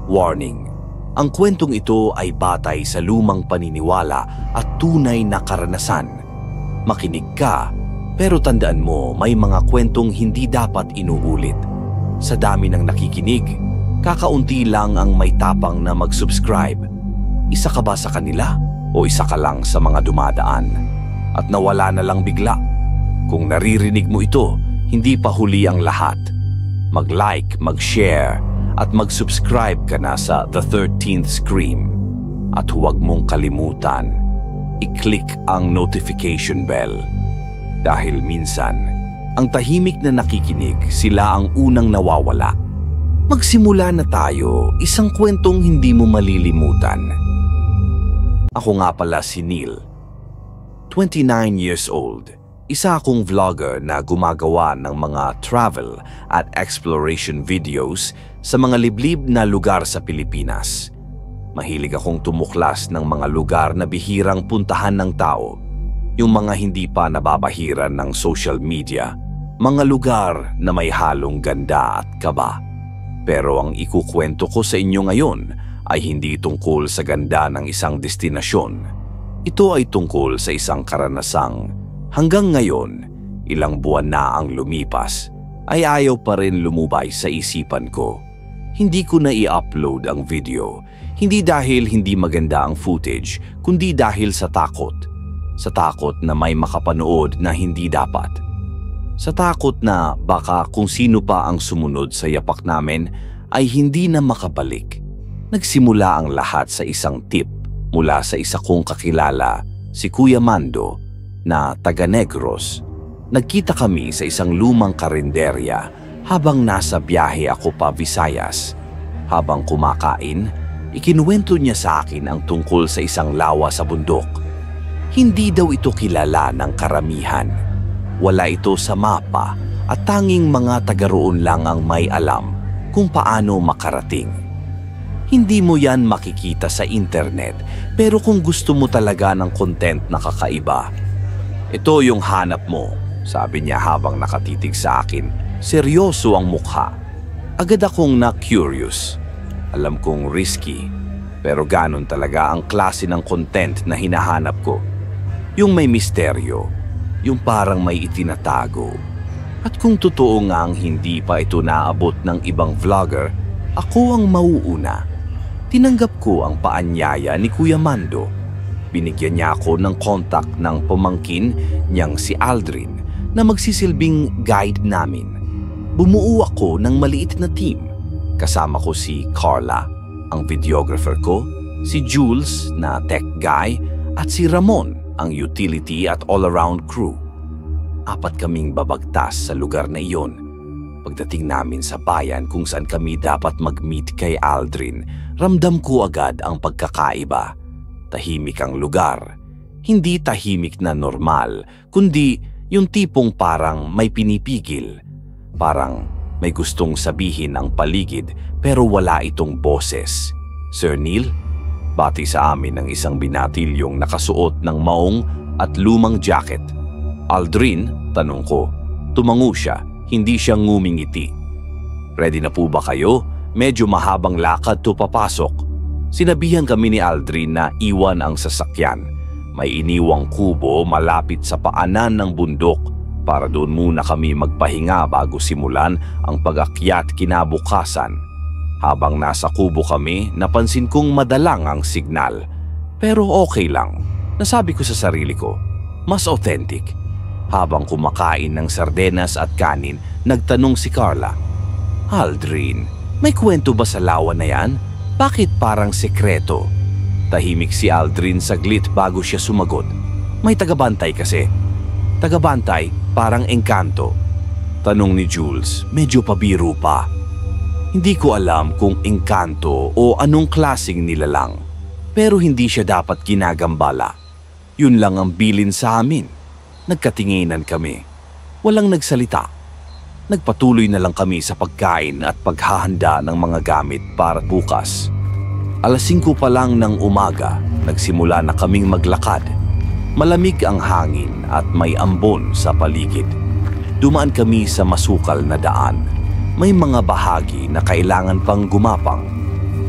Warning: ang kwentong ito ay batay sa lumang paniniwala at tunay na karanasan. Makinig ka, pero tandaan mo may mga kwentong hindi dapat inuulit. Sa dami ng nakikinig, kakaunti lang ang may tapang na mag-subscribe. Isa ka ba sa kanila o isa ka lang sa mga dumadaan at nawala na lang bigla? Kung naririnig mo ito, hindi pa huli ang lahat. Mag-like, mag-share at mag-subscribe ka na sa The 13th Scream. At huwag mong kalimutan, i-click ang notification bell. Dahil minsan, ang tahimik na nakikinig, sila ang unang nawawala. Magsimula na tayo, isang kwentong hindi mo malilimutan. Ako nga pala si Neil, 29 years old. Isa akong vlogger na gumagawa ng mga travel at exploration videos sa mga liblib na lugar sa Pilipinas. Mahilig akong tumuklas ng mga lugar na bihirang puntahan ng tao, yung mga hindi pa nababahiran ng social media, mga lugar na may halong ganda at kaba. Pero ang ikukwento ko sa inyo ngayon ay hindi tungkol sa ganda ng isang destinasyon. Ito ay tungkol sa isang karanasang hanggang ngayon, ilang buwan na ang lumipas, ay ayaw pa rin lumubay sa isipan ko. Hindi ko na i-upload ang video, hindi dahil hindi maganda ang footage, kundi dahil sa takot. Sa takot na may makapanood na hindi dapat. Sa takot na baka kung sino pa ang sumunod sa yapak namin ay hindi na makabalik. Nagsimula ang lahat sa isang tip mula sa isa kong kakilala, si Kuya Mando, na taga Negros. Nagkita kami sa isang lumang karinderya habang nasa biyahe ako pa Visayas. Habang kumakain, ikinuwento niya sa akin ang tungkol sa isang lawa sa bundok. Hindi daw ito kilala ng karamihan. Wala ito sa mapa at tanging mga taga roon lang ang may alam kung paano makarating. Hindi mo yan makikita sa internet, pero kung gusto mo talaga ng content na kakaiba, ito yung hanap mo, sabi niya habang nakatitig sa akin. Seryoso ang mukha. Agad akong na-curious. Alam kong risky, pero ganon talaga ang klase ng content na hinahanap ko. Yung may misteryo, yung parang may itinatago. At kung totoo nga ang hindi pa ito naabot ng ibang vlogger, ako ang mauuna. Tinanggap ko ang paanyaya ni Kuya Mando. Binigyan niya ako ng contact ng pamangkin niyang si Aldrin na magsisilbing guide namin. Bumuo ako ng maliit na team. Kasama ko si Carla, ang videographer ko, si Jules na tech guy, at si Ramon, ang utility at all-around crew. 4 kaming babagtas sa lugar na iyon. Pagdating namin sa bayan kung saan kami dapat mag-meet kay Aldrin, ramdam ko agad ang pagkakaiba. Tahimik ang lugar. Hindi tahimik na normal, kundi yung tipong parang may pinipigil. Parang may gustong sabihin ang paligid pero wala itong boses. Sir Neil, bati sa amin ng isang binatilyong nakasuot ng maong at lumang jacket. Aldrin, tanong ko. Tumango siya, hindi siya ngumingiti. Ready na po ba kayo? Medyo mahabang lakad to papasok. Sinabihan kami ni Aldrin na iwan ang sasakyan. May iniwang kubo malapit sa paanan ng bundok para doon muna kami magpahinga bago simulan ang pag-akyat kinabukasan. Habang nasa kubo kami, napansin kong madalang ang signal. Pero okay lang. Nasabi ko sa sarili ko, mas authentic. Habang kumakain ng sardenas at kanin, nagtanong si Carla, Aldrin, may kwento ba sa lawa na yan? Bakit parang sekreto? Tahimik si Aldrin saglit bago siya sumagot. May tagabantay kasi. Tagabantay, parang engkanto. Tanong ni Jules, medyo pabiro pa. Hindi ko alam kung engkanto o anong klaseng nilalang. Pero hindi siya dapat ginagambala. Yun lang ang bilin sa amin. Nagkatinginan kami. Walang nagsalita. Nagpatuloy na lang kami sa pagkain at paghahanda ng mga gamit para bukas. 5:00 pa lang ng umaga, nagsimula na kaming maglakad. Malamig ang hangin at may ambon sa paligid. Dumaan kami sa masukal na daan. May mga bahagi na kailangan pang gumapang.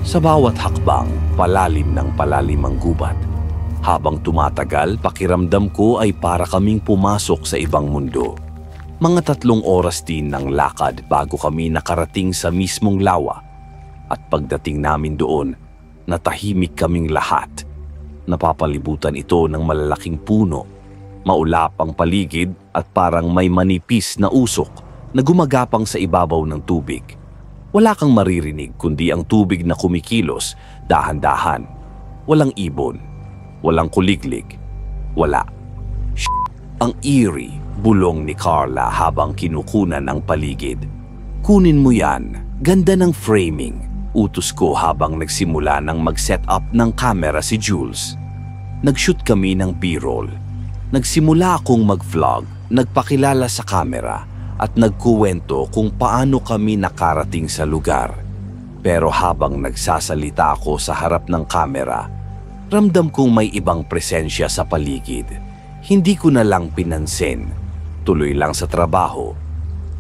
Sa bawat hakbang, palalim ng palalim ang gubat. Habang tumatagal, pakiramdam ko ay para kaming pumasok sa ibang mundo. Mga 3 oras din ng lakad bago kami nakarating sa mismong lawa. At pagdating namin doon, natahimik kaming lahat. Napapalibutan ito ng malalaking puno. Maulap ang paligid at parang may manipis na usok na gumagapang sa ibabaw ng tubig. Wala kang maririnig kundi ang tubig na kumikilos, dahan-dahan. Walang ibon, walang kuliglig, wala. Ang eerie, bulong ni Carla habang kinukunan ang paligid. Kunin mo yan, ganda ng framing. Utos ko habang nagsimula ng mag-set up ng camera si Jules. Nag-shoot kami ng B-roll. Nagsimula akong mag-vlog, nagpakilala sa camera at nagkuwento kung paano kami nakarating sa lugar. Pero habang nagsasalita ako sa harap ng camera, ramdam kong may ibang presensya sa paligid. Hindi ko na lang pinansin. Tuloy lang sa trabaho.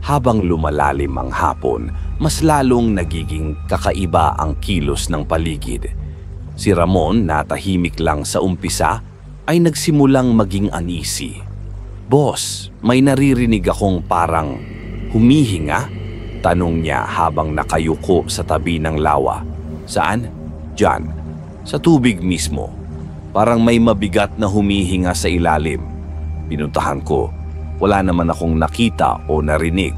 Habang lumalalim ang hapon, mas lalong nagiging kakaiba ang kilos ng paligid. Si Ramon, na tahimik lang sa umpisa, ay nagsimulang maging uneasy. "Boss, may naririnig akong parang humihinga?" Tanong niya habang nakayuko sa tabi ng lawa. "Saan?" "Diyan, sa tubig mismo. Parang may mabigat na humihinga sa ilalim." Pinuntahan ko. Wala naman akong nakita o narinig.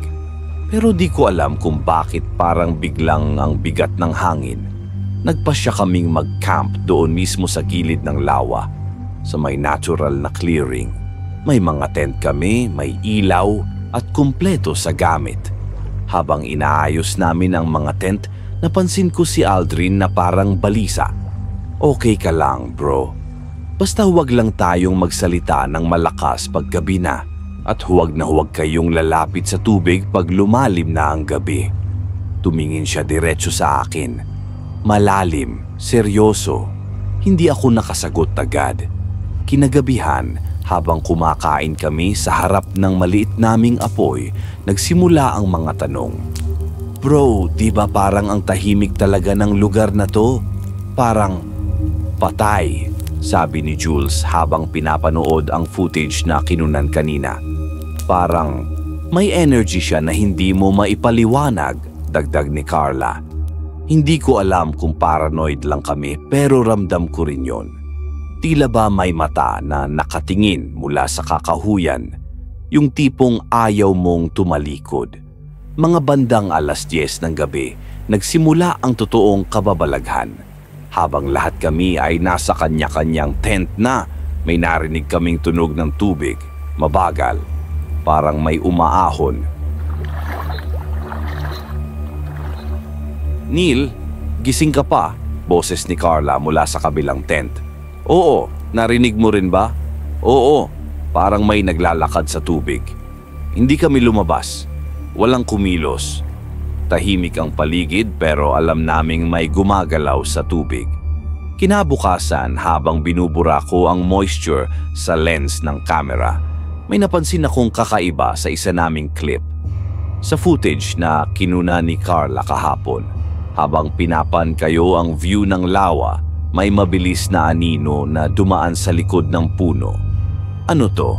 Pero di ko alam kung bakit parang biglang ang bigat ng hangin. Nagpasya kaming mag-camp doon mismo sa gilid ng lawa, sa may natural na clearing. May mga tent kami, may ilaw at kumpleto sa gamit. Habang inaayos namin ang mga tent, napansin ko si Aldrin na parang balisa. "Okay ka lang, bro. Basta huwag lang tayong magsalita ng malakas pag gabi na. At huwag na huwag kayong lalapit sa tubig pag lumalim na ang gabi." Tumingin siya diretso sa akin. Malalim, seryoso. Hindi ako nakasagot agad. Kinagabihan, habang kumakain kami sa harap ng maliit naming apoy, nagsimula ang mga tanong. "Bro, di ba parang ang tahimik talaga ng lugar na to? Parang patay," sabi ni Jules habang pinapanood ang footage na kinunan kanina. "Parang may energy siya na hindi mo maipaliwanag," dagdag ni Carla. Hindi ko alam kung paranoid lang kami, pero ramdam ko rin yon. Tila ba may mata na nakatingin mula sa kakahuyan, yung tipong ayaw mong tumalikod. Mga bandang 10:00 ng gabi, nagsimula ang totoong kababalaghan. Habang lahat kami ay nasa kanya-kanyang tent na, may narinig kaming tunog ng tubig, mabagal, parang may umaahon. "Neil, gising ka pa?" boses ni Carla mula sa kabilang tent. "Oo, narinig mo rin ba?" "Oo, parang may naglalakad sa tubig." Hindi kami lumabas. Walang kumilos. Tahimik ang paligid pero alam naming may gumagalaw sa tubig. Kinabukasan, habang binubura ko ang moisture sa lens ng camera, may napansin akong kakaiba sa isa naming clip. Sa footage na kinuna ni Carla kahapon, habang pinapan kayo ang view ng lawa, may mabilis na anino na dumaan sa likod ng puno. "Ano to?"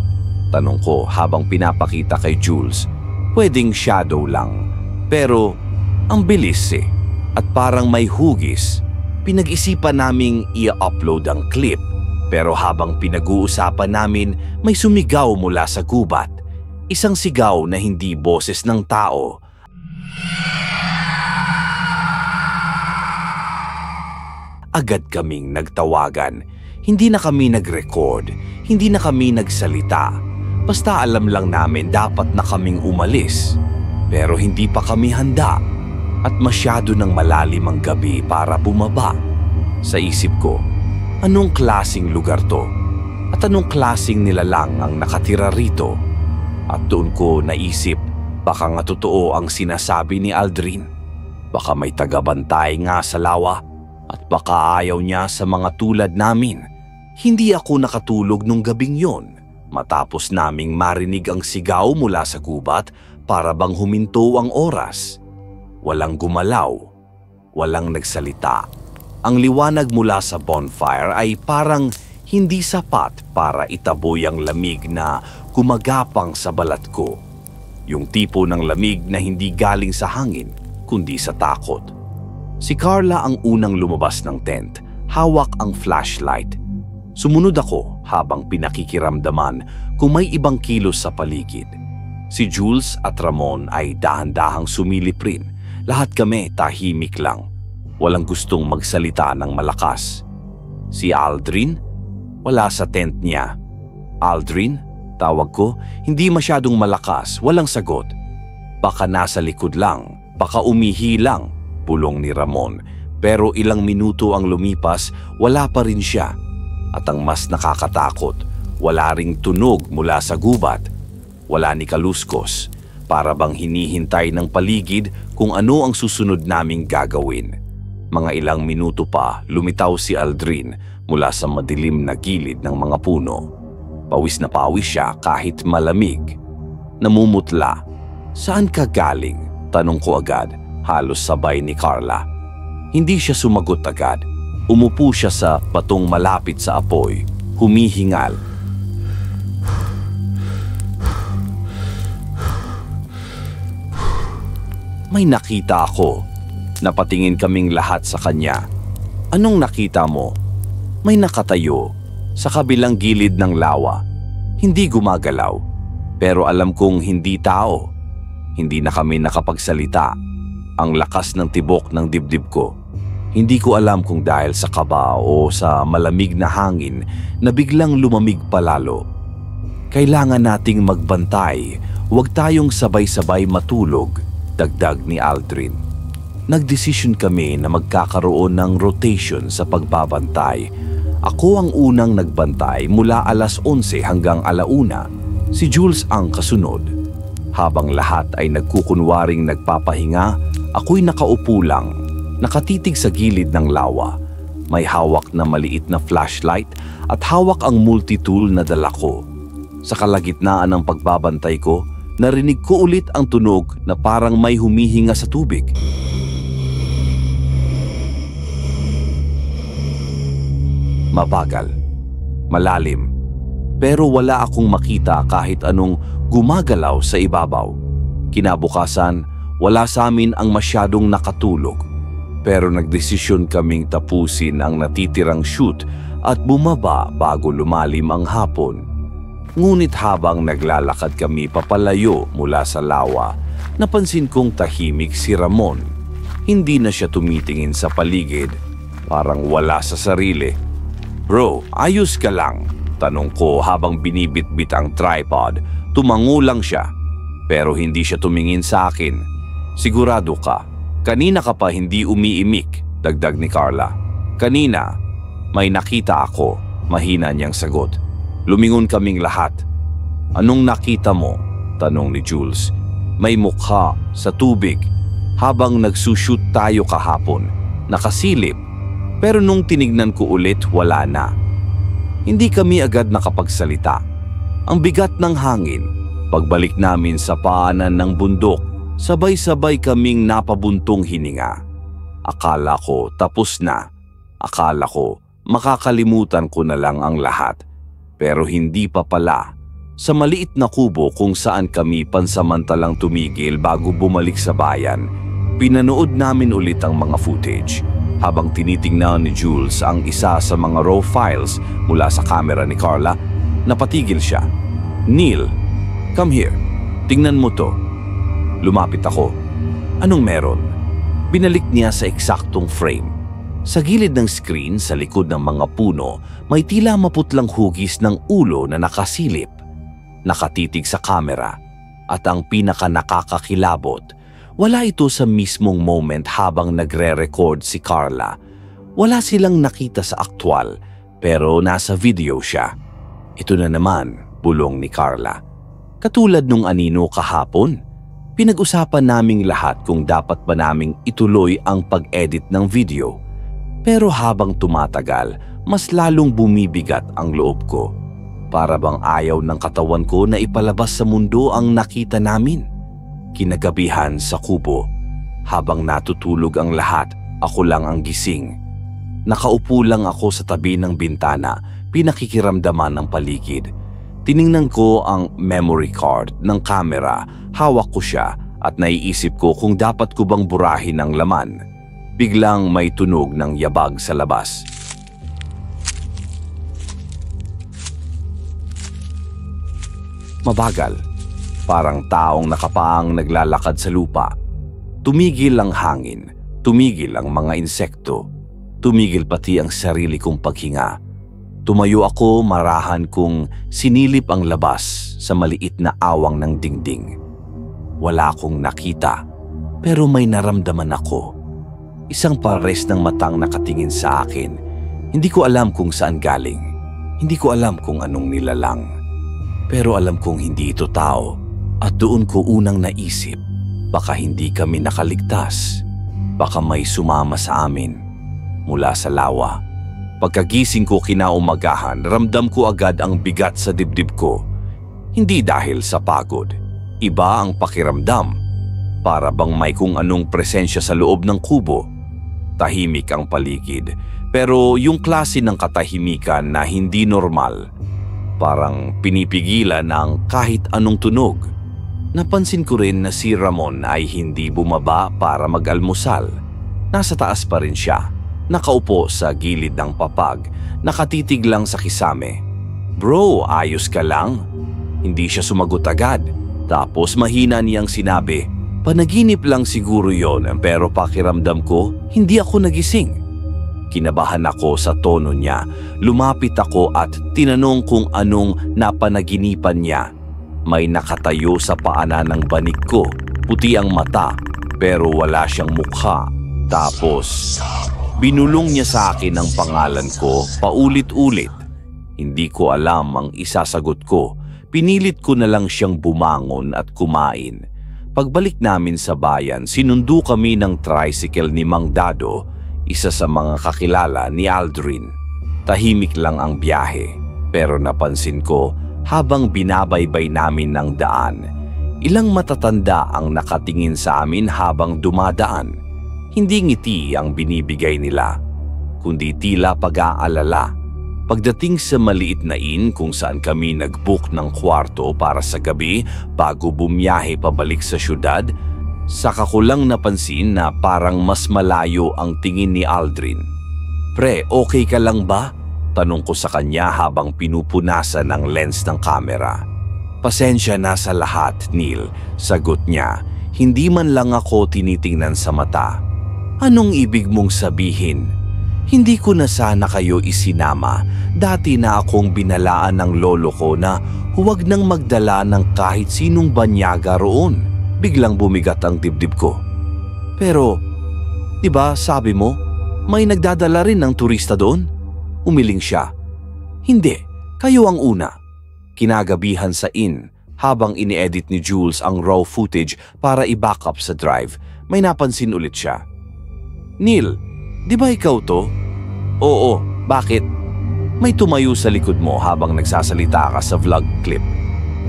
tanong ko habang pinapakita kay Jules. "Pwedeng shadow lang, pero ang bilis eh, at parang may hugis." Pinag-isipan naming i-upload ang clip, pero habang pinag-uusapan namin, may sumigaw mula sa gubat. Isang sigaw na hindi boses ng tao. Agad kaming nagtawagan. Hindi na kami nag-record, hindi na kami nagsalita. Basta alam lang namin dapat na kaming umalis. Pero hindi pa kami handa at masyado ng malalim ang gabi para bumaba. Sa isip ko, anong klasing lugar to? At anong klasing nilalang ang nakatira rito? At doon ko naisip, baka nga totoo ang sinasabi ni Aldrin. Baka may tagabantay nga sa lawa. At baka ayaw niya sa mga tulad namin. Hindi ako nakatulog nung gabing yon. Matapos naming marinig ang sigaw mula sa gubat, para bang huminto ang oras. Walang gumalaw, walang nagsalita. Ang liwanag mula sa bonfire ay parang hindi sapat para itaboy ang lamig na gumagapang sa balat ko. Yung tipo ng lamig na hindi galing sa hangin, kundi sa takot. Si Carla ang unang lumabas ng tent, hawak ang flashlight. Sumunod ako habang pinakikiramdaman kung may ibang kilos sa paligid. Si Jules at Ramon ay dahan-dahang sumilip rin. Lahat kami tahimik lang. Walang gustong magsalita ng malakas. Si Aldrin, wala sa tent niya. Aldrin, tawag ko, hindi masyadong malakas, walang sagot. Baka nasa likod lang, baka umihi lang, bulong ni Ramon. Pero ilang minuto ang lumipas, wala pa rin siya. At ang mas nakakatakot, wala ring tunog mula sa gubat. Wala ni kaluskos, para bang hinihintay ng paligid kung ano ang susunod naming gagawin. Mga ilang minuto pa, lumitaw si Aldrin mula sa madilim na gilid ng mga puno. Pawis na pawis siya kahit malamig. Namumutla. Saan ka galing? Tanong ko agad, halos sabay ni Carla. Hindi siya sumagot agad. Umupo siya sa batong malapit sa apoy, humihingal. May nakita ako. Napatingin kaming lahat sa kanya. Anong nakita mo? May nakatayo sa kabilang gilid ng lawa. Hindi gumagalaw. Pero alam kong hindi tao. Hindi na kami nakapagsalita. Ang lakas ng tibok ng dibdib ko. Hindi ko alam kung dahil sa kaba o sa malamig na hangin na biglang lumamig palalo. Kailangan nating magbantay. Huwag tayong sabay-sabay matulog, dagdag ni Aldrin. Nagdesisyon kami na magkakaroon ng rotation sa pagbabantay. Ako ang unang nagbantay mula alas 11 hanggang alauna. Si Jules ang kasunod. Habang lahat ay nagkukunwaring nagpapahinga, ako'y nakaupo lang, nakatitig sa gilid ng lawa. May hawak na maliit na flashlight at hawak ang multitool na dala ko. Sa kalagitnaan ng pagbabantay ko, narinig ko ulit ang tunog na parang may humihinga sa tubig. Mabagal, malalim, pero wala akong makita kahit anong gumagalaw sa ibabaw. Kinabukasan, wala sa amin ang masyadong nakatulog. Pero nagdesisyon kaming tapusin ang natitirang shoot at bumaba bago lumalim ang hapon. Ngunit habang naglalakad kami papalayo mula sa lawa, napansin kong tahimik si Ramon. Hindi na siya tumitingin sa paligid, parang wala sa sarili. Bro, ayos ka lang? Tanong ko habang binibitbit ang tripod. Tumango lang siya, pero hindi siya tumingin sa akin. Sigurado ka? Kanina ka pa hindi umiimik, dagdag ni Carla. Kanina, may nakita ako, mahina niyang sagot. Lumingon kaming lahat. Anong nakita mo? Tanong ni Jules. May mukha sa tubig. Habang nagsushoot tayo kahapon, nakasilip. Pero nung tinignan ko ulit, wala na. Hindi kami agad nakapagsalita. Ang bigat ng hangin, pagbalik namin sa paanan ng bundok, sabay-sabay kaming napabuntong hininga. Akala ko tapos na. Akala ko makakalimutan ko na lang ang lahat. Pero hindi pa pala. Sa maliit na kubo kung saan kami pansamantalang tumigil bago bumalik sa bayan, pinanood namin ulit ang mga footage. Habang tinitingnan ni Jules ang isa sa mga raw files mula sa kamera ni Carla, napatigil siya. Neil, come here. Tingnan mo to. Lumapit ako. Anong meron? Binalik niya sa eksaktong frame. Sa gilid ng screen sa likod ng mga puno, may tila maputlang hugis ng ulo na nakasilip. Nakatitig sa kamera. At ang pinaka nakakakilabot, wala ito sa mismong moment habang nagre-record si Carla. Wala silang nakita sa aktwal, pero nasa video siya. Ito na naman, bulong ni Carla. Katulad nung anino kahapon, pinag-usapan naming lahat kung dapat ba naming ituloy ang pag-edit ng video. Pero habang tumatagal, mas lalong bumibigat ang loob ko. Para bang ayaw ng katawan ko na ipalabas sa mundo ang nakita namin. Kinagabihan sa kubo, habang natutulog ang lahat, ako lang ang gising. Nakaupo lang ako sa tabi ng bintana, pinakikiramdaman ng paligid. Tiningnan ko ang memory card ng camera, hawak ko siya at naiisip ko kung dapat ko bang burahin ang laman. Biglang may tunog ng yabag sa labas. Mabagal, parang taong nakapaang naglalakad sa lupa. Tumigil ang hangin, tumigil ang mga insekto, tumigil pati ang sarili kong paghinga. Tumayo ako marahan kung sinilip ang labas sa maliit na awang ng dingding. Wala akong nakita, pero may naramdaman ako. Isang pares ng matang nakatingin sa akin. Hindi ko alam kung saan galing. Hindi ko alam kung anong nilalang. Pero alam kong hindi ito tao. At doon ko unang naisip, baka hindi kami nakaligtas. Baka may sumama sa amin mula sa lawa. Pagkagising ko kinaumagahan, ramdam ko agad ang bigat sa dibdib ko. Hindi dahil sa pagod. Iba ang pakiramdam. Para bang may kung anong presensya sa loob ng kubo. Tahimik ang paligid, pero yung klase ng katahimikan na hindi normal. Parang pinipigilan ang kahit anong tunog. Napansin ko rin na si Ramon ay hindi bumaba para mag-almusal. Nasa taas pa rin siya. Nakaupo sa gilid ng papag, nakatitig lang sa kisame. "Bro, ayos ka lang?" Hindi siya sumagot agad. Tapos mahina niyang sinabi, "Panaginip lang siguro yon, pero pakiramdam ko, hindi ako nagising." Kinabahan ako sa tono niya. Lumapit ako at tinanong kung anong napanaginipan niya. May nakatayo sa paanan ng banig ko. Puti ang mata, pero wala siyang mukha. Tapos binulong niya sa akin ang pangalan ko paulit-ulit. Hindi ko alam ang isasagot ko. Pinilit ko na lang siyang bumangon at kumain. Pagbalik namin sa bayan, sinundo kami ng tricycle ni Mang Dado, isa sa mga kakilala ni Aldrin. Tahimik lang ang biyahe, pero napansin ko habang binabaybay namin ng daan, ilang matatanda ang nakatingin sa amin habang dumadaan. Hindi ngiti ang binibigay nila, kundi tila pag-aalala. Pagdating sa maliit na inn kung saan kami nag-book ng kwarto para sa gabi bago bumiyahe pabalik sa syudad, saka ko lang napansin na parang mas malayo ang tingin ni Aldrin. "Pre, okay ka lang ba?" Tanong ko sa kanya habang pinupunasan ang lens ng kamera. "Pasensya na sa lahat, Neil," sagot niya. Hindi man lang ako tinitingnan sa mata. "Anong ibig mong sabihin? Hindi ko na sana kayo isinama. Dati na akong binalaan ng lolo ko na huwag nang magdala ng kahit sinong banyaga roon." Biglang bumigat ang dibdib ko. "Pero, di ba sabi mo, may nagdadala rin ng turista doon?" Umiling siya. "Hindi, kayo ang una." Kinagabihan sa inn, habang ini-edit ni Jules ang raw footage para i-backup sa drive, may napansin ulit siya. "Neil, di ba ikaw to?" "Oo, bakit?" "May tumayo sa likod mo habang nagsasalita ka sa vlog clip.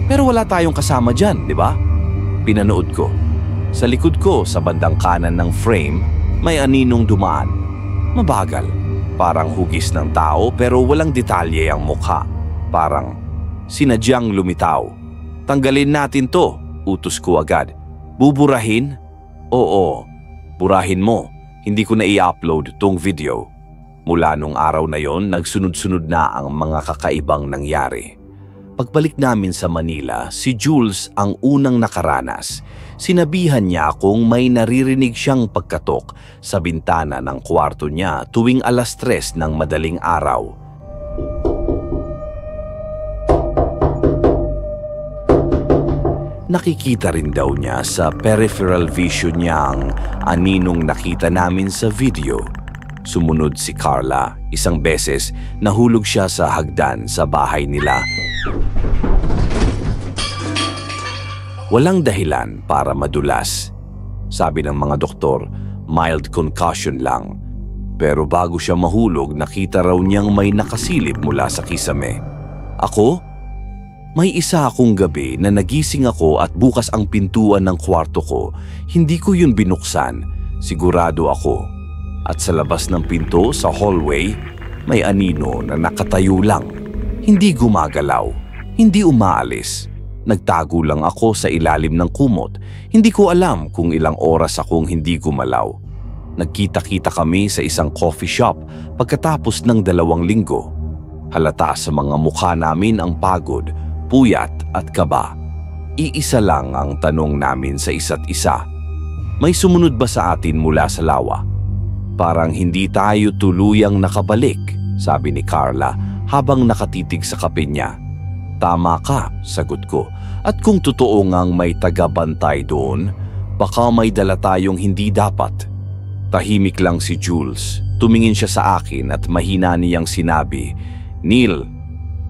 Pero wala tayong kasama dyan, di ba?" Pinanood ko. Sa likod ko, sa bandang kanan ng frame, may aninong dumaan. Mabagal. Parang hugis ng tao pero walang detalye ang mukha. Parang sinadyang lumitaw. "Tanggalin natin to," utos ko agad. "Buburahin?" "Oo, burahin mo. Hindi ko na i-upload tong video." Mula nung araw na yon, nagsunod-sunod na ang mga kakaibang nangyari. Pagbalik namin sa Manila, si Jules ang unang nakaranas. Sinabihan niya akong may naririnig siyang pagkatok sa bintana ng kwarto niya tuwing 3:00 ng madaling araw. Nakikita rin daw niya sa peripheral vision niya ang aninong nakita namin sa video. Sumunod si Carla. Isang beses nahulog siya sa hagdan sa bahay nila. Walang dahilan para madulas. Sabi ng mga doktor, mild concussion lang. Pero bago siya mahulog, nakita raw niyang may nakasilip mula sa kisame. Ako? May isa akong gabi na nagising ako at bukas ang pintuan ng kwarto ko. Hindi ko yun binuksan. Sigurado ako. At sa labas ng pinto sa hallway, may anino na nakatayo lang. Hindi gumagalaw, hindi umaalis. Nagtago lang ako sa ilalim ng kumot. Hindi ko alam kung ilang oras akong hindi gumalaw. Nagkita-kita kami sa isang coffee shop pagkatapos ng 2 linggo. Halata sa mga mukha namin ang pagod, puyat at kaba. Iisa lang ang tanong namin sa isa't isa. May sumunod ba sa atin mula sa lawa? Parang hindi tayo tuluyang nakabalik, sabi ni Carla habang nakatitig sa kape niya. Tama ka, sagot ko. At kung totoo ngang may tagabantay doon, baka may dala tayong hindi dapat. Tahimik lang si Jules. Tumingin siya sa akin at mahina niyang sinabi, Neil,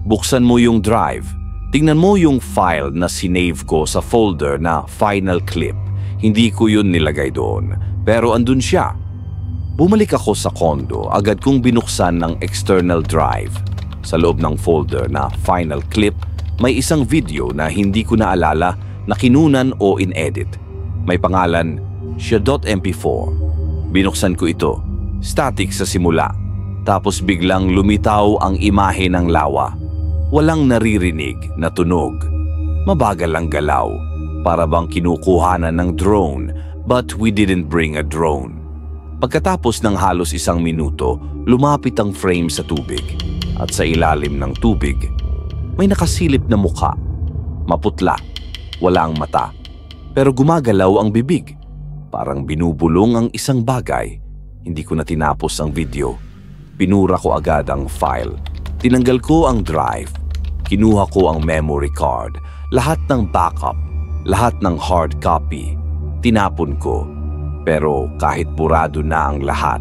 buksan mo yung drive. Tingnan mo yung file na sinave ko sa folder na final clip. Hindi ko yun nilagay doon, pero andun siya. Bumalik ako sa kondo, agad kong binuksan ng external drive. Sa loob ng folder na final clip, may isang video na hindi ko naalala na kinunan o in-edit. May pangalan, Sha.mp4. Binuksan ko ito, static sa simula. Tapos biglang lumitaw ang imahe ng lawa. Walang naririnig na tunog. Mabagal ang galaw, para bang kinukuhanan ng drone, but we didn't bring a drone. Pagkatapos ng halos 1 minuto, lumapit ang frame sa tubig. At sa ilalim ng tubig, may nakasilip na mukha. Maputla, walang mata. Pero gumagalaw ang bibig. Parang binubulong ang isang bagay. Hindi ko na tinapos ang video. Pinura ko agad ang file. Tinanggal ko ang drive. Kinuha ko ang memory card. Lahat ng backup. Lahat ng hard copy. Tinapon ko. Pero kahit burado na ang lahat,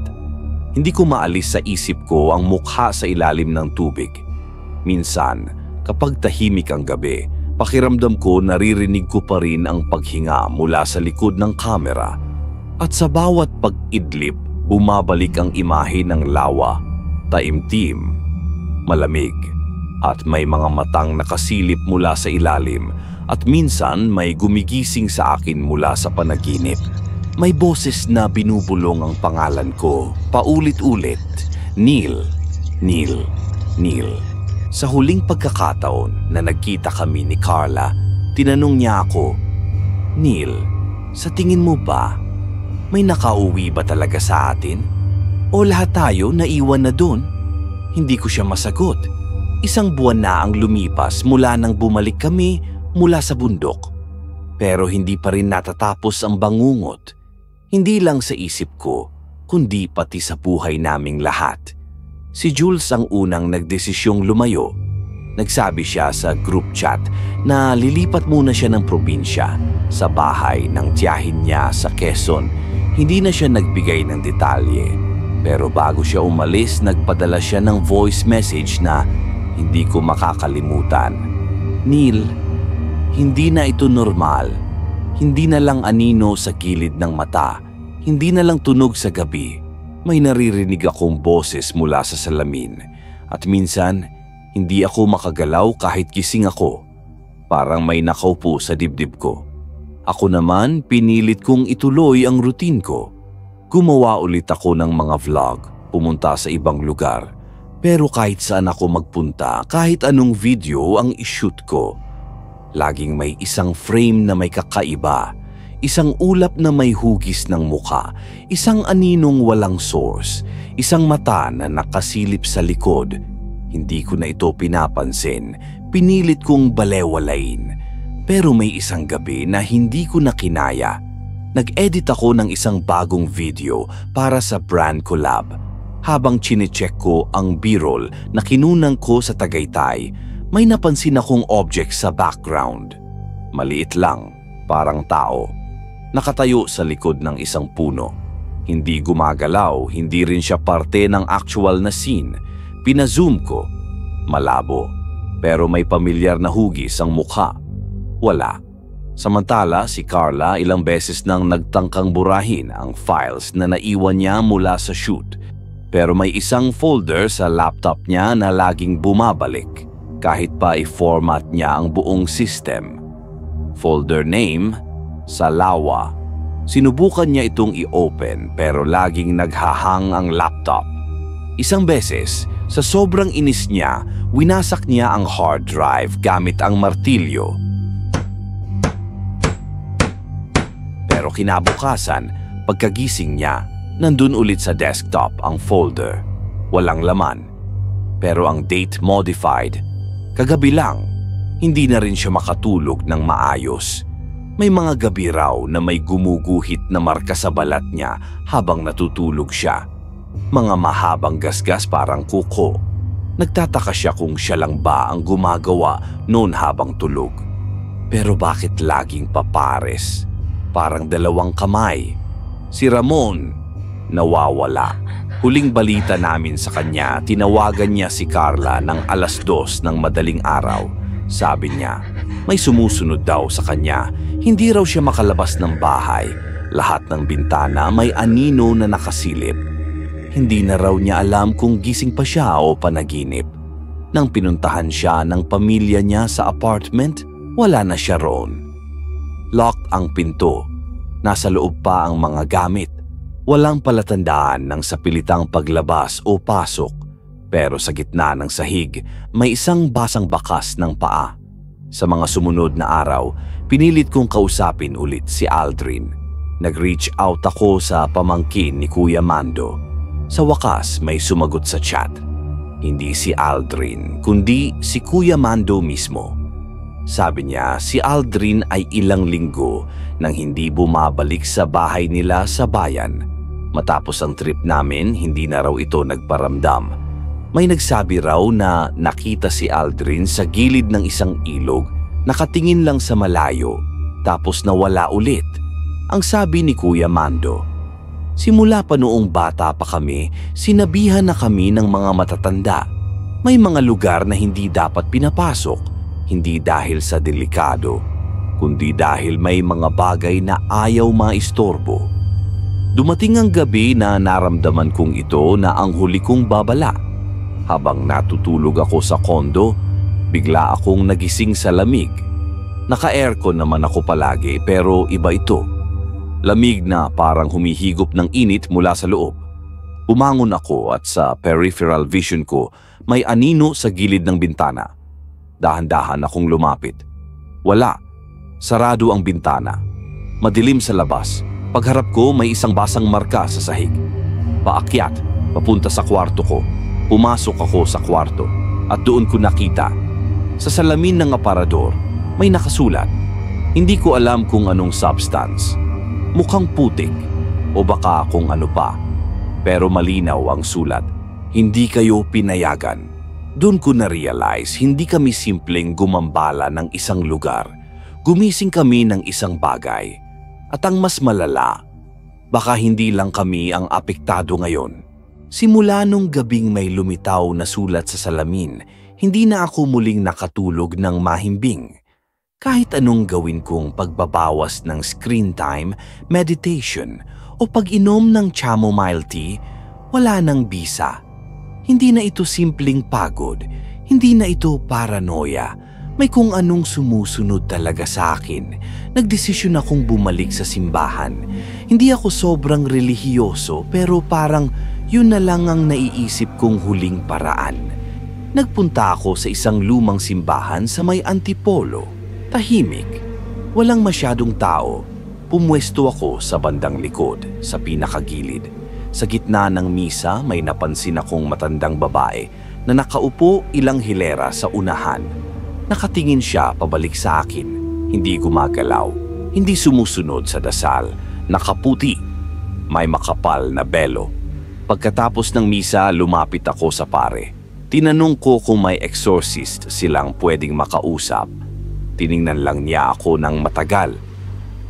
hindi ko maalis sa isip ko ang mukha sa ilalim ng tubig. Minsan, kapag tahimik ang gabi, pakiramdam ko naririnig ko pa rin ang paghinga mula sa likod ng kamera. At sa bawat pag-idlip, bumabalik ang imahe ng lawa, taimtim, malamig, at may mga matang nakasilip mula sa ilalim at minsan may gumigising sa akin mula sa panaginip. May boses na binubulong ang pangalan ko, paulit-ulit, Neil, Neil, Neil. Sa huling pagkakataon na nagkita kami ni Carla, tinanong niya ako, Neil, sa tingin mo ba, may nakauwi ba talaga sa atin? O lahat tayo naiwan na doon? Hindi ko siya masagot. 1 buwan na ang lumipas mula nang bumalik kami mula sa bundok. Pero hindi pa rin natatapos ang bangungot. Hindi lang sa isip ko, kundi pati sa buhay naming lahat. Si Jules ang unang nagdesisyong lumayo. Nagsabi siya sa group chat na lilipat muna siya ng probinsya sa bahay ng tiyahin niya sa Quezon. Hindi na siya nagbigay ng detalye. Pero bago siya umalis, nagpadala siya ng voice message na hindi ko makakalimutan. Neil, hindi na ito normal. Hindi na lang anino sa gilid ng mata. Hindi na lang tunog sa gabi. May naririnig akong boses mula sa salamin. At minsan, hindi ako makagalaw kahit gising ako. Parang may nakaupo sa dibdib ko. Ako naman, pinilit kong ituloy ang routine ko. Gumawa ulit ako ng mga vlog, pumunta sa ibang lugar. Pero kahit saan ako magpunta, kahit anong video ang ishoot ko, laging may isang frame na may kakaiba, isang ulap na may hugis ng mukha, isang aninong walang source, isang mata na nakasilip sa likod. Hindi ko na ito pinapansin, pinilit kong balewalain. Pero may isang gabi na hindi ko na kinaya. Nag-edit ako ng isang bagong video para sa brand collab. Habang chinecheck ko ang B-roll na kinunang ko sa Tagaytay, may napansin akong object sa background. Maliit lang, parang tao. Nakatayo sa likod ng isang puno. Hindi gumagalaw, hindi rin siya parte ng actual na scene. Pinazoom ko. Malabo. Pero may pamilyar na hugis ang mukha. Wala. Samantala, si Carla ilang beses nang nagtangkang burahin ang files na naiwan niya mula sa shoot. Pero may isang folder sa laptop niya na laging bumabalik kahit pa i-format niya ang buong system. Folder name, Salawa. Sinubukan niya itong i-open pero laging naghahang ang laptop. Isang beses, sa sobrang inis niya, winasak niya ang hard drive gamit ang martilyo. Pero kinabukasan, pagkagising niya, nandun ulit sa desktop ang folder. Walang laman. Pero ang date modified. Kagabi lang, hindi na rin siya makatulog ng maayos. May mga gabi raw na may gumuguhit na marka sa balat niya habang natutulog siya. Mga mahabang gasgas parang kuko. Nagtataka siya kung siya lang ba ang gumagawa noon habang tulog. Pero bakit laging papares? Parang dalawang kamay. Si Ramon, nawawala. Huling balita namin sa kanya, tinawagan niya si Carla ng 2:00 ng madaling araw. Sabi niya, may sumusunod daw sa kanya. Hindi raw siya makalabas ng bahay. Lahat ng bintana may anino na nakasilip. Hindi na raw niya alam kung gising pa siya o panaginip. Nang pinuntahan siya ng pamilya niya sa apartment, wala na siya roon. Locked ang pinto. Nasa loob pa ang mga gamit. Walang palatandaan ng sapilitang paglabas o pasok. Pero sa gitna ng sahig, may isang basang bakas ng paa. Sa mga sumunod na araw, pinilit kong kausapin ulit si Aldrin. Nag-reach out ako sa pamangkin ni Kuya Mando. Sa wakas, may sumagot sa chat. Hindi si Aldrin, kundi si Kuya Mando mismo. Sabi niya, si Aldrin ay ilang linggo nang hindi bumabalik sa bahay nila sa bayan. Matapos ang trip namin, hindi na raw ito nagparamdam. May nagsabi raw na nakita si Aldrin sa gilid ng isang ilog, nakatingin lang sa malayo, tapos nawala ulit. Ang sabi ni Kuya Mando, simula pa noong bata pa kami, sinabihan na kami ng mga matatanda. May mga lugar na hindi dapat pinapasok, hindi dahil sa delikado, kundi dahil may mga bagay na ayaw maistorbo. Dumating ang gabi na naramdaman kong ito na ang huli kong babala. Habang natutulog ako sa kondo, bigla akong nagising sa lamig. Naka-aircon naman ako palagi pero iba ito. Lamig na parang humihigop ng init mula sa loob. Umangon ako at sa peripheral vision ko may anino sa gilid ng bintana. Dahan-dahan akong lumapit. Wala. Sarado ang bintana. Madilim sa labas. Pagharap ko may isang basang marka sa sahig. Paakyat, papunta sa kwarto ko. Pumasok ako sa kwarto at doon ko nakita. Sa salamin ng aparador, may nakasulat. Hindi ko alam kung anong substance. Mukhang putik o baka kung ano pa. Pero malinaw ang sulat. Hindi kayo pinayagan. Doon ko na-realize hindi kami simpleng gumambala ng isang lugar. Gumising kami ng isang bagay. At ang mas malala, baka hindi lang kami ang apektado ngayon. Simula nung gabing may lumitaw na sulat sa salamin, hindi na ako muling nakatulog ng mahimbing. Kahit anong gawin kong pagbabawas ng screen time, meditation, o pag-inom ng chamomile tea, wala nang bisa. Hindi na ito simpleng pagod, hindi na ito paranoia. May kung anong sumusunod talaga sa akin. Nagdesisyon akong bumalik sa simbahan. Hindi ako sobrang relihiyoso pero parang yun na lang ang naiisip kong huling paraan. Nagpunta ako sa isang lumang simbahan sa may Antipolo. Tahimik. Walang masyadong tao. Pumwesto ako sa bandang likod, sa pinakagilid. Sa gitna ng misa may napansin akong matandang babae na nakaupo ilang hilera sa unahan. Nakatingin siya pabalik sa akin. Hindi gumagalaw. Hindi sumusunod sa dasal. Nakaputi. May makapal na belo. Pagkatapos ng misa, lumapit ako sa pare. Tinanong ko kung may exorcist silang pwedeng makausap. Tiningnan lang niya ako ng matagal.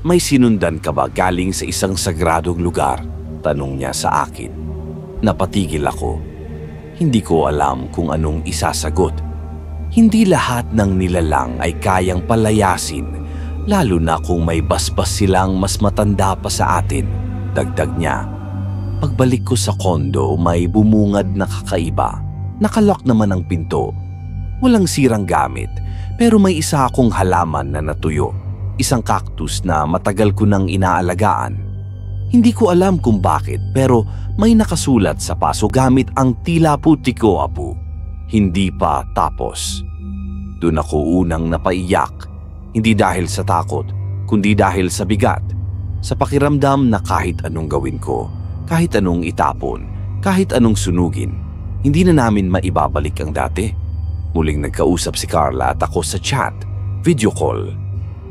May sinundan ka ba galing sa isang sagradong lugar? Tanong niya sa akin. Napatigil ako. Hindi ko alam kung anong isasagot. Hindi lahat ng nilalang ay kayang palayasin, lalo na kung may basbas silang mas matanda pa sa atin, dagdag niya. Pagbalik ko sa kondo, may bumungad na kakaiba. Nakalock naman ang pinto. Walang sirang gamit, pero may isa akong halaman na natuyo. isang cactus na matagal ko nang inaalagaan. Hindi ko alam kung bakit pero may nakasulat sa paso gamit ang tila puti ko, Apu. Hindi pa tapos. Doon ako unang napaiyak, hindi dahil sa takot, kundi dahil sa bigat. Sa pakiramdam na kahit anong gawin ko, kahit anong itapon, kahit anong sunugin, hindi na namin maibabalik ang dati. Muling nagkausap si Carla at ako sa chat, video call.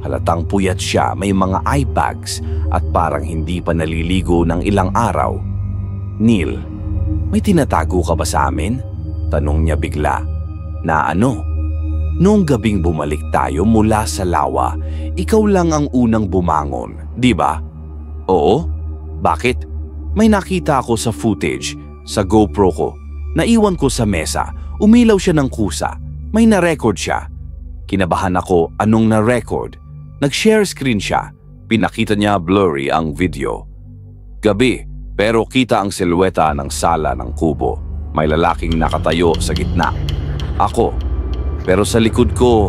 Halatang puyat siya, may mga eye bags at parang hindi pa naliligo ng ilang araw. Neil, may tinatago ka ba sa amin? Tanong niya bigla. Na ano? Noong gabing bumalik tayo mula sa lawa, ikaw lang ang unang bumangon, di ba? Oo? Bakit? May nakita ako sa footage, sa GoPro ko. Naiwan ko sa mesa, umilaw siya ng kusa. May na-record siya. Kinabahan ako anong na-record. Nag-share screen siya. Pinakita niya blurry ang video. Gabi, pero kita ang silweta ng sala ng kubo. May lalaking nakatayo sa gitna. Ako. Pero sa likod ko,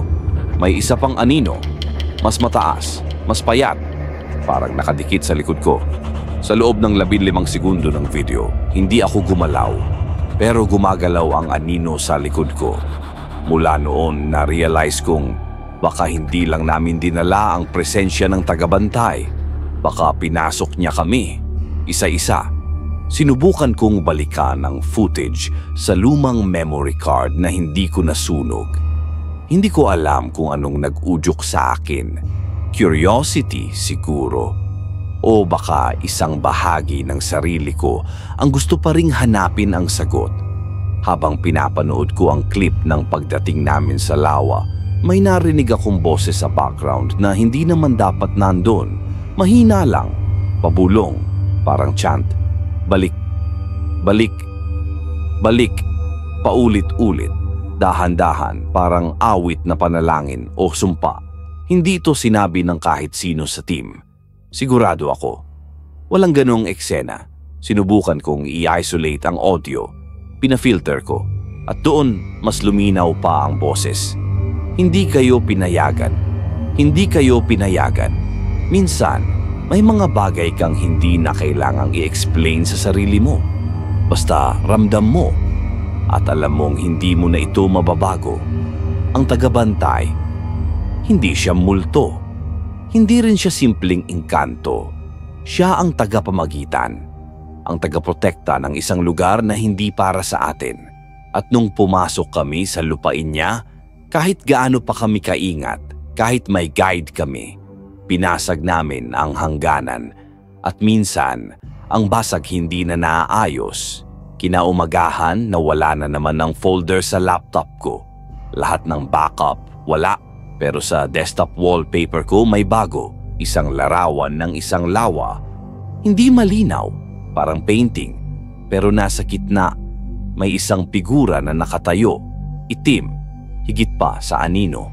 may isa pang anino. Mas mataas, mas payat. Parang nakadikit sa likod ko. Sa loob ng 15 segundo ng video, hindi ako gumalaw. Pero gumagalaw ang anino sa likod ko. Mula noon, na-realize kong baka hindi lang namin dinala ang presensya ng tagabantay. Baka pinasok niya kami, isa-isa. Sinubukan kong balikan ang footage sa lumang memory card na hindi ko nasunog. Hindi ko alam kung anong nag-udyok sa akin. Curiosity siguro. O baka isang bahagi ng sarili ko ang gusto pa ring hanapin ang sagot. Habang pinapanood ko ang clip ng pagdating namin sa lawa, may narinig akong boses sa background na hindi naman dapat nandun. Mahina lang, pabulong, parang chant. Balik, balik, balik, paulit-ulit, dahan-dahan, parang awit na panalangin o sumpa. Hindi ito sinabi ng kahit sino sa team. Sigurado ako. Walang ganong eksena. Sinubukan kong i-isolate ang audio. Pinafilter ko. At doon, mas luminaw pa ang boses. Hindi kayo pinayagan. Hindi kayo pinayagan. Minsan, may mga bagay kang hindi na kailangang i-explain sa sarili mo. Basta ramdam mo. At alam mong hindi mo na ito mababago. Ang tagabantay, hindi siya multo. Hindi rin siya simpleng engkanto. Siya ang tagapamagitan. Ang tagaprotekta ng isang lugar na hindi para sa atin. At nung pumasok kami sa lupain niya, kahit gaano pa kami kaingat, kahit may guide kami, pinasag namin ang hangganan. At minsan, ang basag hindi na naaayos. Kinaumagahan na wala na naman ang folder sa laptop ko. Lahat ng backup, wala. Pero sa desktop wallpaper ko may bago, isang larawan ng isang lawa. Hindi malinaw, parang painting. Pero nasa gitna, may isang figura na nakatayo, itim. Higit pa sa anino.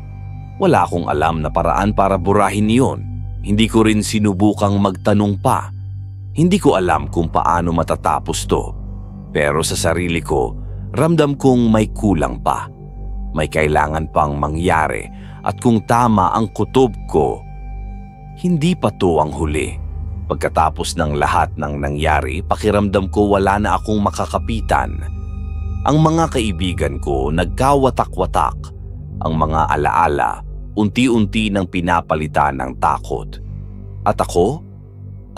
Wala akong alam na paraan para burahin iyon. Hindi ko rin sinubukang magtanong pa. Hindi ko alam kung paano matatapos to. Pero sa sarili ko, ramdam kong may kulang pa. May kailangan pang mangyari at kung tama ang kutob ko, hindi pa to ang huli. Pagkatapos ng lahat ng nangyari, pakiramdam ko wala na akong makakapitan. Ang mga kaibigan ko nagkawatak-watak. Ang mga alaala, unti-unti nang pinapalitan ng takot. At ako?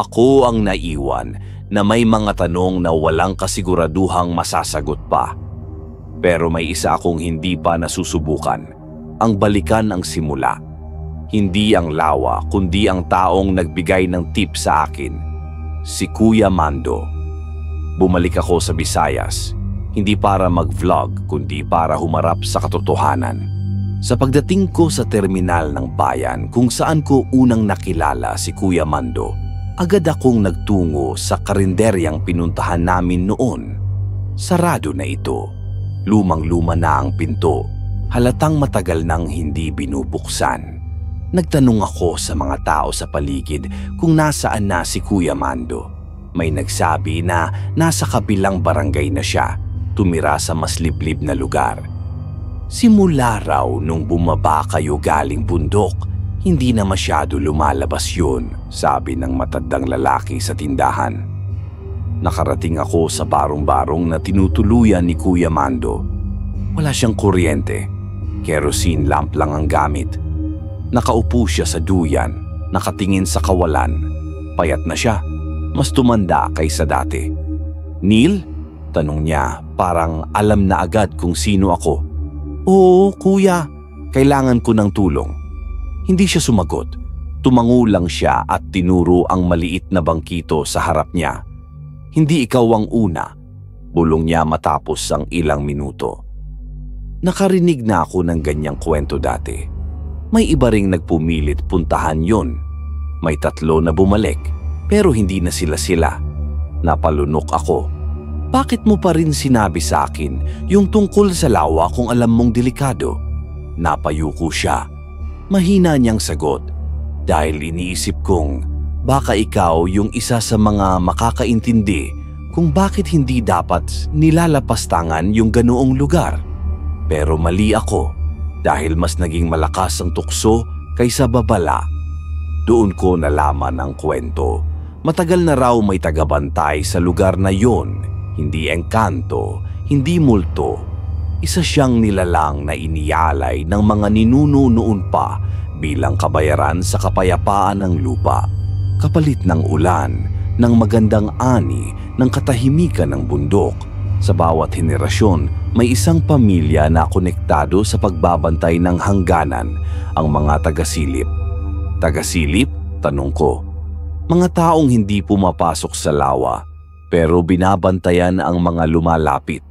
Ako ang naiwan na may mga tanong na walang kasiguraduhang masasagot pa. Pero may isa akong hindi pa nasusubukan. Ang balikan ang simula. Hindi ang lawa, kundi ang taong nagbigay ng tip sa akin. Si Kuya Mando. Bumalik ako sa Visayas. Hindi para mag-vlog, kundi para humarap sa katotohanan. Sa pagdating ko sa terminal ng bayan kung saan ko unang nakilala si Kuya Mando, agad akong nagtungo sa karinderyang pinuntahan namin noon. Sarado na ito. Lumang-luma na ang pinto. Halatang matagal nang hindi binubuksan. Nagtanong ako sa mga tao sa paligid kung nasaan na si Kuya Mando. May nagsabi na nasa kabilang barangay na siya. Tumira sa mas liblib na lugar. Simula raw nung bumaba kayo galing bundok, Hindi na masyado lumalabas yun, sabi ng matandang lalaki sa tindahan. Nakarating ako sa barong-barong na tinutuluyan ni Kuya Mando. Wala siyang kuryente. Kerosene lamp lang ang gamit. Nakaupo siya sa duyan, nakatingin sa kawalan. Payat na siya, mas tumanda kaysa dati. "Neil?" tanong niya, parang alam na agad kung sino ako. "Oo, kuya. Kailangan ko ng tulong." Hindi siya sumagot. Tumango lang siya at tinuro ang maliit na bangkito sa harap niya. "Hindi ikaw ang una," bulong niya matapos ang ilang minuto. Nakarinig na ako ng ganyang kwento dati. May iba ring nagpumilit puntahan yon. May 3 na bumalik, pero hindi na sila. Napalunok ako. "Bakit mo pa rin sinabi sa akin yung tungkol sa lawa kung alam mong delikado?" Napayuko siya. Mahina niyang sagot, "Dahil iniisip kong baka ikaw yung isa sa mga makakaintindi kung bakit hindi dapat nilalapastangan yung ganoong lugar. Pero mali ako dahil mas naging malakas ang tukso kaysa babala." Doon ko nalaman ang kwento. Matagal na raw may tagabantay sa lugar na yon. Hindi engkanto, hindi multo. Isa siyang nilalang na iniyalay ng mga ninuno noon pa bilang kabayaran sa kapayapaan ng lupa. Kapalit ng ulan, ng magandang ani, ng katahimikan ng bundok. Sa bawat henerasyon, may isang pamilya na konektado sa pagbabantay ng hangganan, ang mga tagasilip. "Tagasilip?" tanong ko. "Mga taong hindi pumapasok sa lawa, pero binabantayan ang mga lumalapit.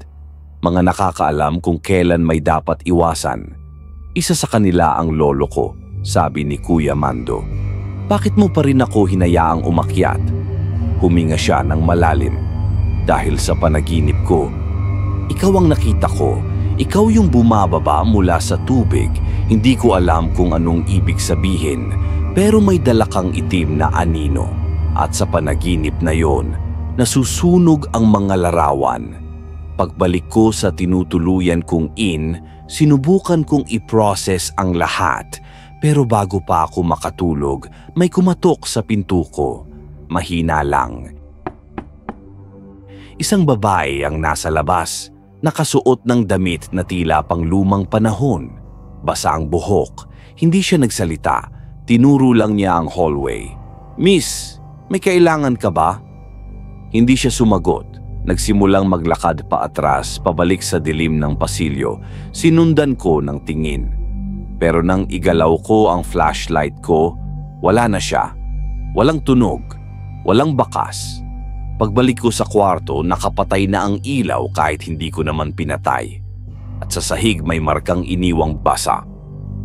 Mga nakakaalam kung kailan may dapat iwasan. Isa sa kanila ang lolo ko," sabi ni Kuya Mando. "Bakit mo pa rin ako hinayaang umakyat?" Huminga siya ng malalim. "Dahil sa panaginip ko. Ikaw ang nakita ko. Ikaw yung bumababa mula sa tubig. Hindi ko alam kung anong ibig sabihin, pero may dala kang itim na anino. At sa panaginip na yon, nasusunog ang mga larawan. Pagbalik ko sa tinutuluyan kong sinubukan kong i-process ang lahat. Pero bago pa ako makatulog, may kumatok sa pinto ko. Mahina lang. Isang babae ang nasa labas, nakasuot ng damit na tila pang lumang panahon. Basa ang buhok, hindi siya nagsalita. Tinuro lang niya ang hallway. "Miss, may kailangan ka ba?" Hindi siya sumagot. Nagsimulang maglakad pa atras, pabalik sa dilim ng pasilyo. Sinundan ko ng tingin. Pero nang igalaw ko ang flashlight ko, wala na siya. Walang tunog, walang bakas. Pagbalik ko sa kwarto, nakapatay na ang ilaw kahit hindi ko naman pinatay. At sa sahig may markang iniwang basa.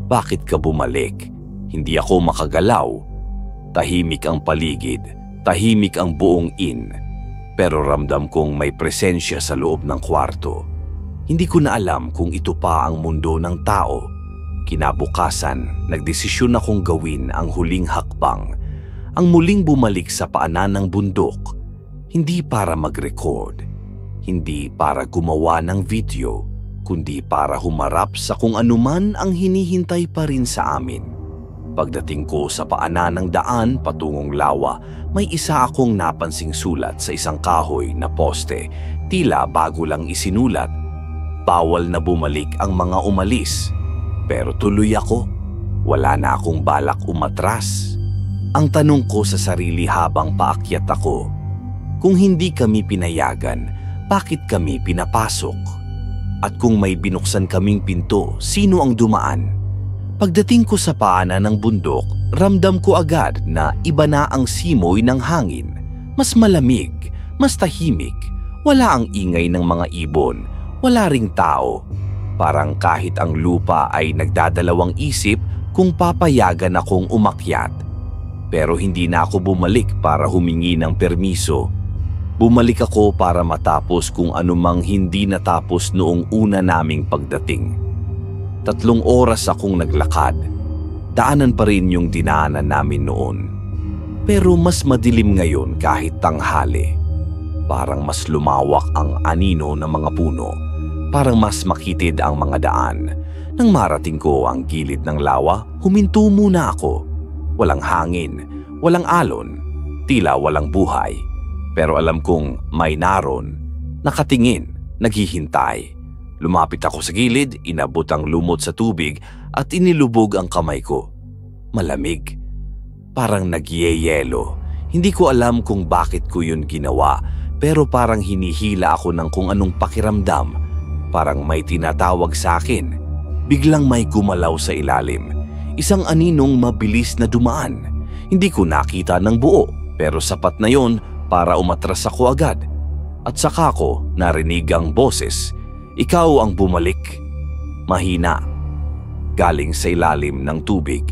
"Bakit ka bumalik?" Hindi ako makagalaw. Tahimik ang paligid, tahimik ang buong Pero ramdam kong may presensya sa loob ng kwarto. Hindi ko na alam kung ito pa ang mundo ng tao. Kinabukasan, nagdesisyon akong gawin ang huling hakbang. Ang muling bumalik sa paanan ng bundok. Hindi para mag-record, hindi para gumawa ng video, kundi para humarap sa kung anuman ang hinihintay pa rin sa amin. Pagdating ko sa paanan ng daan patungong lawa, may isa akong napansing sulat sa isang kahoy na poste. Tila bago lang isinulat. Bawal na bumalik ang mga umalis. Pero tuloy ako. Wala na akong balak umatras. Ang tanong ko sa sarili habang paakyat ako, kung hindi kami pinayagan, bakit kami pinapasok? At kung may binuksan kaming pinto, sino ang dumaan? Pagdating ko sa paanan ng bundok, ramdam ko agad na iba na ang simoy ng hangin. Mas malamig, mas tahimik. Wala ang ingay ng mga ibon, wala ring tao. Parang kahit ang lupa ay nagdadalawang isip kung papayagan akong umakyat. Pero hindi na ako bumalik para humingi ng permiso. Bumalik ako para matapos kung anumang hindi natapos noong una naming pagdating. 3 oras akong naglakad. Daanan pa rin yung dinaanan namin noon. Pero mas madilim ngayon kahit tanghali. Parang mas lumawak ang anino ng mga puno. Parang mas makitid ang mga daan. Nang marating ko ang gilid ng lawa, huminto muna ako. Walang hangin, walang alon, tila walang buhay. Pero alam kong may naroon, nakatingin, naghihintay. Lumapit ako sa gilid, inabot ang lumot sa tubig at inilubog ang kamay ko. Malamig, parang nagyeyelo. Hindi ko alam kung bakit ko yun ginawa, pero parang hinihila ako ng kung anong pakiramdam. Parang may tinatawag sa akin. Biglang may gumalaw sa ilalim. Isang aninong mabilis na dumaan. Hindi ko nakita ng buo, pero sapat na yon para umatras ako agad. At saka ko narinig ang boses. Ikaw ang bumalik. Mahina. Galing sa ilalim ng tubig.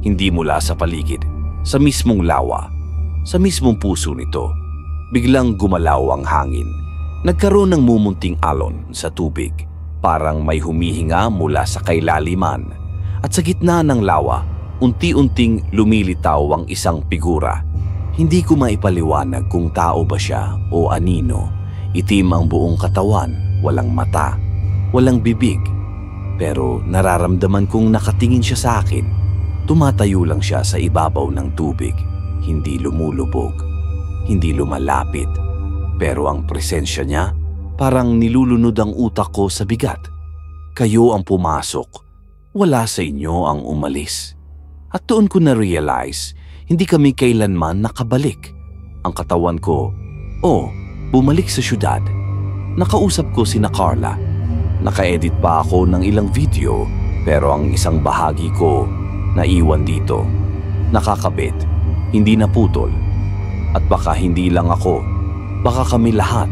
Hindi mula sa paligid. Sa mismong lawa. Sa mismong puso nito. Biglang gumalaw ang hangin. Nagkaroon ng mumunting alon sa tubig. Parang may humihinga mula sa kailaliman. At sa gitna ng lawa, unti-unting lumilitaw ang isang figura. Hindi ko maipaliwanag kung tao ba siya o anino. Itim ang buong katawan, walang mata, walang bibig. Pero nararamdaman kong nakatingin siya sa akin. Tumatayo lang siya sa ibabaw ng tubig. Hindi lumulubog, hindi lumalapit. Pero ang presensya niya, parang nilulunod ang utak ko sa bigat. Kayo ang pumasok. Wala sa inyo ang umalis. At doon ko na-realize, hindi kami kailanman nakabalik. Ang katawan ko, bumalik sa syudad. Nakausap ko sina Carla. Naka-edit pa ako ng ilang video, pero ang isang bahagi ko, naiwan dito. Nakakabit, hindi naputol. At baka hindi lang ako, baka kami lahat.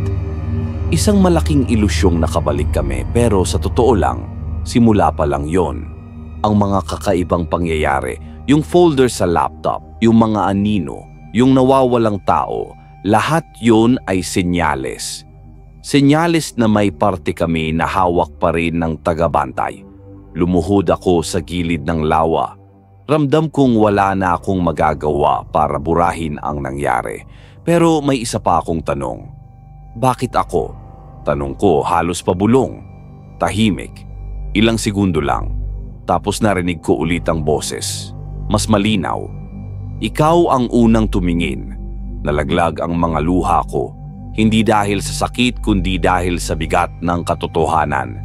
Isang malaking ilusyong nakabalik kami, pero sa totoo lang, simula pa lang yon. Ang mga kakaibang pangyayari, yung folder sa laptop, yung mga anino, yung nawawalang tao, lahat yon ay senyales. Senyales na may parte kami na hawak pa rin ng tagabantay. Lumuhod ako sa gilid ng lawa. Ramdam kong wala na akong magagawa para burahin ang nangyari. Pero may isa pa akong tanong. Bakit ako? Tanong ko halos pabulong. Tahimik. Ilang segundo lang. Tapos narinig ko ulit ang boses. Mas malinaw. Ikaw ang unang tumingin. Nalaglag ang mga luha ko. Hindi dahil sa sakit kundi dahil sa bigat ng katotohanan.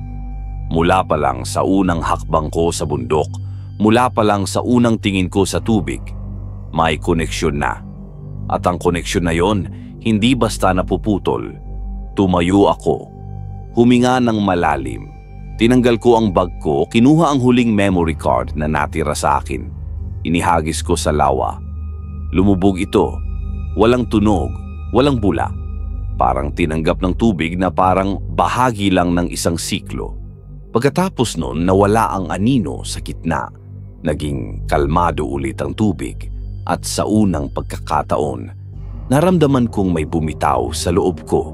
Mula pa lang sa unang hakbang ko sa bundok, mula pa lang sa unang tingin ko sa tubig, may koneksyon na. At ang koneksyon na yon, hindi basta napuputol. Tumayo ako. Huminga ng malalim. Tinanggal ko ang bag ko, kinuha ang huling memory card na natira sa akin. Inihagis ko sa lawa. Lumubog ito. Walang tunog, walang bula. Parang tinanggap ng tubig na parang bahagi lang ng isang siklo. Pagkatapos nun, nawala ang anino sa gitna. Naging kalmado ulit ang tubig. At sa unang pagkakataon, naramdaman kong may bumitaw sa loob ko.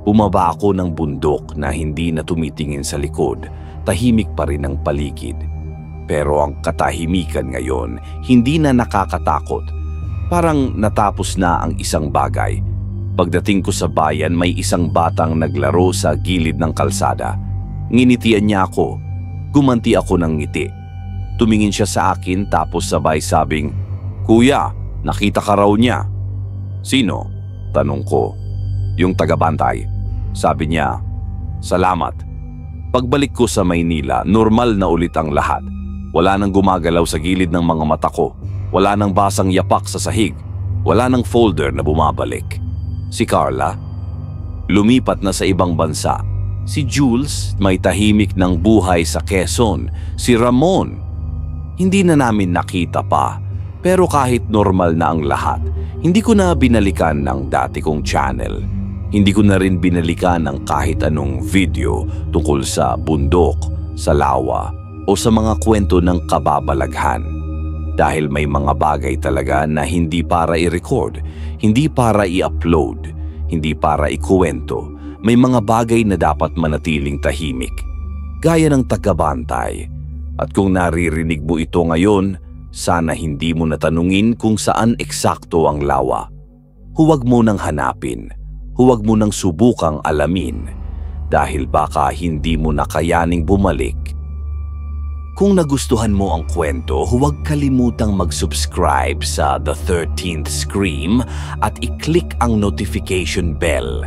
Bumaba ako ng bundok na hindi na tumitingin sa likod, tahimik pa rin ang paligid. Pero ang katahimikan ngayon, hindi na nakakatakot. Parang natapos na ang isang bagay. Pagdating ko sa bayan, may isang batang naglaro sa gilid ng kalsada. Nginitian niya ako. Gumanti ako ng ngiti. Tumingin siya sa akin tapos sabay sabing, "Kuya, nakita ka raw niya." "Sino?" tanong ko. "Yung tagabantay." Sabi niya, "Salamat." Pagbalik ko sa Maynila, normal na ulit ang lahat. Wala nang gumagalaw sa gilid ng mga mata ko. Wala nang basang yapak sa sahig. Wala nang folder na bumabalik. Si Carla, lumipat na sa ibang bansa. Si Jules, may tahimik ng buhay sa Quezon. Si Ramon, hindi na namin nakita pa. Pero kahit normal na ang lahat, hindi ko na binalikan ng dati kong channel. Hindi ko na rin binalikan ng kahit anong video tungkol sa bundok, sa lawa, o sa mga kwento ng kababalaghan. Dahil may mga bagay talaga na hindi para i-record, hindi para i-upload, hindi para ikuwento. May mga bagay na dapat manatiling tahimik, gaya ng tagabantay. At kung naririnig mo ito ngayon, sana hindi mo natanungin kung saan eksakto ang lawa. Huwag mo nang hanapin, huwag mo nang subukang alamin, dahil baka hindi mo na kayaning bumalik. Kung nagustuhan mo ang kwento, huwag kalimutang mag-subscribe sa The 13th Scream at i-click ang notification bell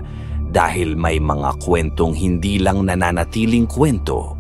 dahil may mga kwentong hindi lang nananatiling kwento,